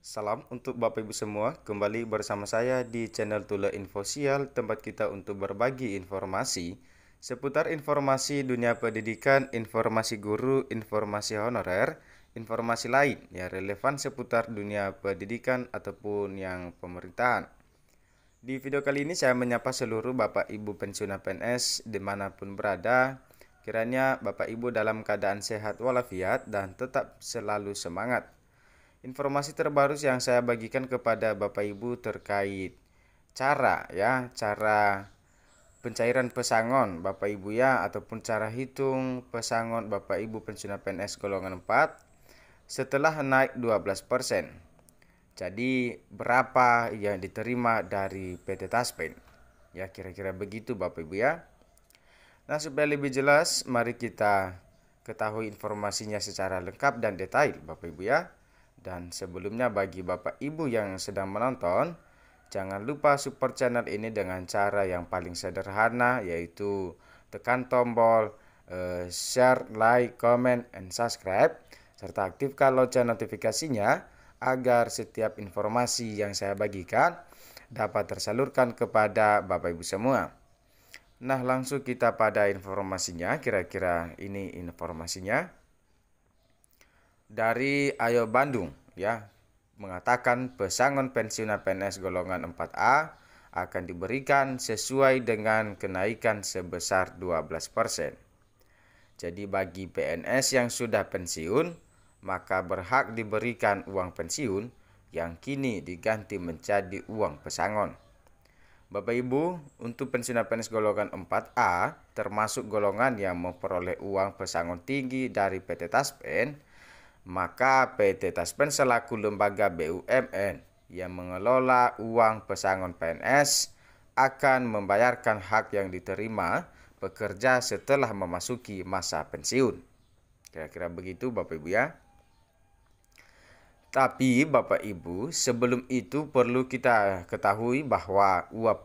Salam untuk Bapak Ibu semua, kembali bersama saya di channel Tula Infosial, tempat kita untuk berbagi informasi seputar informasi dunia pendidikan, informasi guru, informasi honorer, informasi lain yang relevan seputar dunia pendidikan ataupun yang pemerintahan. Di video kali ini saya menyapa seluruh Bapak Ibu pensiunan PNS dimanapun berada. Kiranya Bapak Ibu dalam keadaan sehat walafiat dan tetap selalu semangat. Informasi terbaru yang saya bagikan kepada Bapak Ibu terkait cara pencairan pesangon Bapak Ibu ya, ataupun cara hitung pesangon Bapak Ibu pensiunan PNS golongan 4 setelah naik 12%. Jadi berapa yang diterima dari PT Taspen? Ya, kira-kira begitu Bapak Ibu ya. Nah, supaya lebih jelas, mari kita ketahui informasinya secara lengkap dan detail Bapak Ibu ya. Dan sebelumnya bagi Bapak Ibu yang sedang menonton, jangan lupa support channel ini dengan cara yang paling sederhana, yaitu tekan tombol share, like, comment, and subscribe, serta aktifkan lonceng notifikasinya agar setiap informasi yang saya bagikan dapat tersalurkan kepada Bapak Ibu semua. Nah, langsung kita pada informasinya. Kira-kira ini informasinya dari Ayo Bandung ya, mengatakan pesangon pensiunan PNS golongan 4A akan diberikan sesuai dengan kenaikan sebesar 12%. Jadi bagi PNS yang sudah pensiun, maka berhak diberikan uang pensiun yang kini diganti menjadi uang pesangon. Bapak Ibu, untuk pensiunan PNS golongan 4A termasuk golongan yang memperoleh uang pesangon tinggi dari PT Taspen, maka PT Taspen selaku lembaga BUMN yang mengelola uang pesangon PNS akan membayarkan hak yang diterima pekerja setelah memasuki masa pensiun. Kira-kira begitu Bapak Ibu ya. Tapi Bapak Ibu, sebelum itu perlu kita ketahui bahwa uang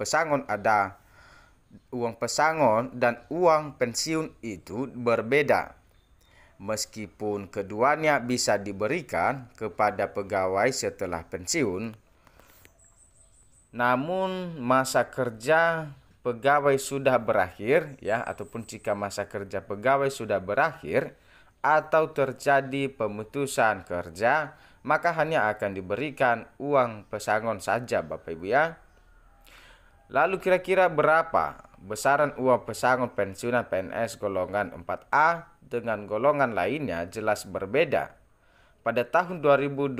pesangon dan uang pensiun itu berbeda. Meskipun keduanya bisa diberikan kepada pegawai setelah pensiun, namun masa kerja pegawai sudah berakhir ya, ataupun jika masa kerja pegawai sudah berakhir atau terjadi pemutusan kerja, maka hanya akan diberikan uang pesangon saja Bapak Ibu ya. Lalu kira-kira berapa besaran uang pesangon pensiunan PNS golongan 4A dengan golongan lainnya jelas berbeda. Pada tahun 2024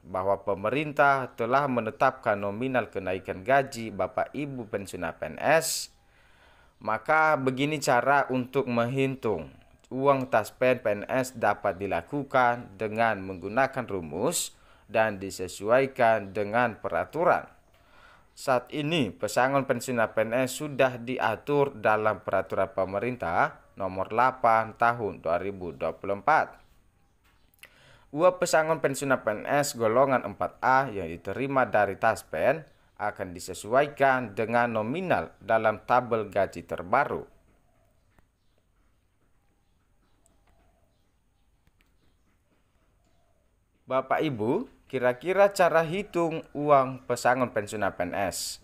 bahwa pemerintah telah menetapkan nominal kenaikan gaji Bapak Ibu pensiunan PNS, maka begini cara untuk menghitung uang Taspen PNS dapat dilakukan dengan menggunakan rumus dan disesuaikan dengan peraturan. Saat ini pesangon pensiunan PNS sudah diatur dalam peraturan pemerintah nomor 8 tahun 2024. Uang pesangon pensiunan PNS golongan 4A yang diterima dari Taspen akan disesuaikan dengan nominal dalam tabel gaji terbaru. Bapak Ibu, kira-kira cara hitung uang pesangon pensiunan PNS.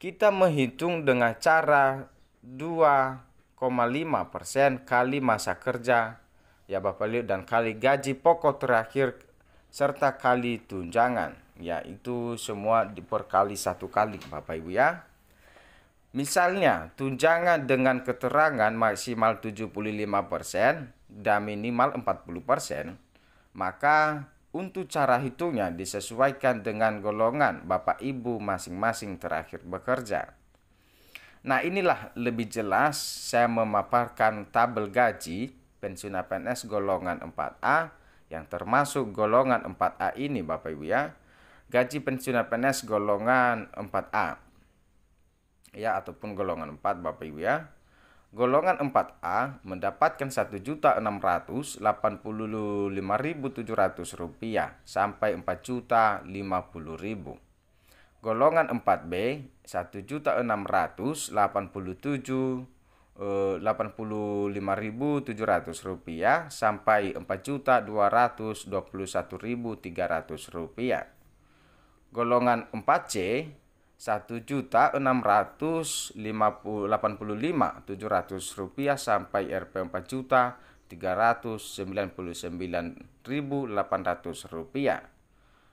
Kita menghitung dengan cara 2,5% kali masa kerja ya Bapak Ibu, dan kali gaji pokok terakhir serta kali tunjangan, yaitu semua diperkali 1 kali Bapak Ibu ya. Misalnya tunjangan dengan keterangan maksimal 75% dan minimal 40%, maka untuk cara hitungnya disesuaikan dengan golongan Bapak Ibu masing-masing terakhir bekerja. Nah, inilah lebih jelas saya memaparkan tabel gaji pensiunan PNS golongan 4A yang termasuk golongan 4A ini Bapak Ibu ya. Gaji pensiunan PNS golongan 4A ya, ataupun golongan 4 Bapak Ibu ya. Golongan 4A mendapatkan Rp1.085.700 sampai Rp4.050.000. Golongan 4B Rp1.687.000 Rp85.700 sampai Rp4.221.300. Golongan 4C Rp1.685.700 sampai Rp4.399.800.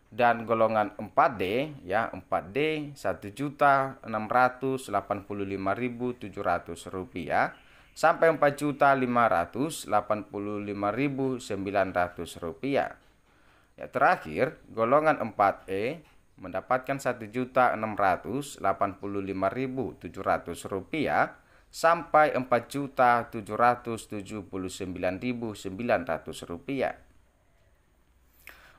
Dan golongan 4D ya, 4D Rp1.685.700 sampai Rp4.585.900. Ya, terakhir golongan 4E mendapatkan Rp1.685.700 sampai Rp4.779.900.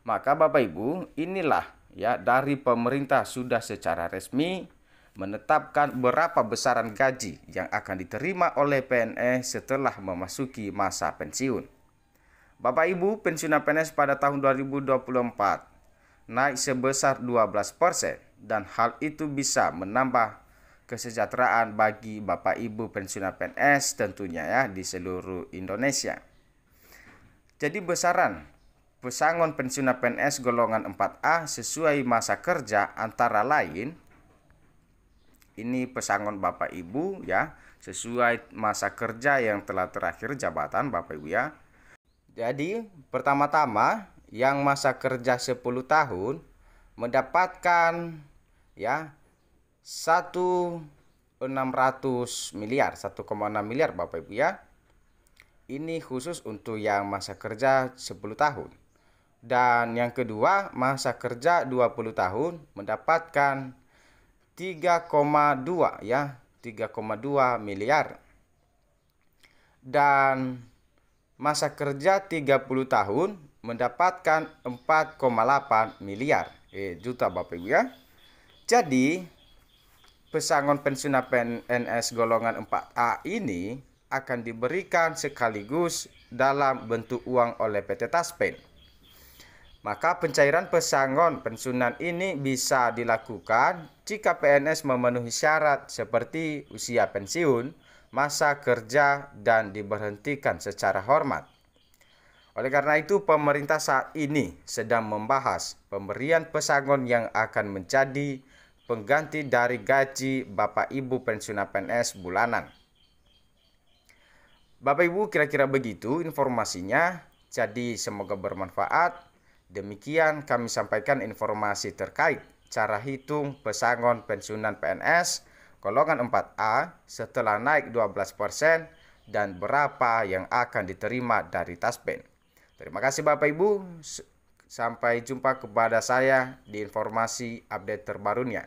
Maka Bapak Ibu, inilah ya, dari pemerintah sudah secara resmi menetapkan berapa besaran gaji yang akan diterima oleh PNS setelah memasuki masa pensiun. Bapak Ibu, pensiunan PNS pada tahun 2024 naik sebesar 12% dan hal itu bisa menambah kesejahteraan bagi Bapak Ibu pensiunan PNS tentunya ya di seluruh Indonesia. Jadi besaran pesangon pensiunan PNS golongan 4A sesuai masa kerja antara lain, ini pesangon Bapak Ibu ya, sesuai masa kerja yang telah terakhir jabatan Bapak Ibu ya. Jadi pertama-tama yang masa kerja 10 tahun mendapatkan ya 1.600 miliar, 1,6 miliar Bapak Ibu ya. Ini khusus untuk yang masa kerja 10 tahun. Dan yang kedua, masa kerja 20 tahun mendapatkan 3,2 ya, 3,2 miliar. Dan masa kerja 30 tahun mendapatkan 4,8 miliar juta Bapak Ibu ya. Jadi pesangon pensiunan PNS golongan 4A ini akan diberikan sekaligus dalam bentuk uang oleh PT Taspen. Maka pencairan pesangon pensiunan ini bisa dilakukan jika PNS memenuhi syarat seperti usia pensiun, masa kerja, dan diberhentikan secara hormat. Oleh karena itu, pemerintah saat ini sedang membahas pemberian pesangon yang akan menjadi pengganti dari gaji Bapak Ibu pensiunan PNS bulanan. Bapak Ibu, kira-kira begitu informasinya. Jadi semoga bermanfaat. Demikian kami sampaikan informasi terkait cara hitung pesangon pensiunan PNS golongan 4A setelah naik 12% dan berapa yang akan diterima dari Taspen. Terima kasih Bapak Ibu. Sampai jumpa kepada saya di informasi update terbarunya.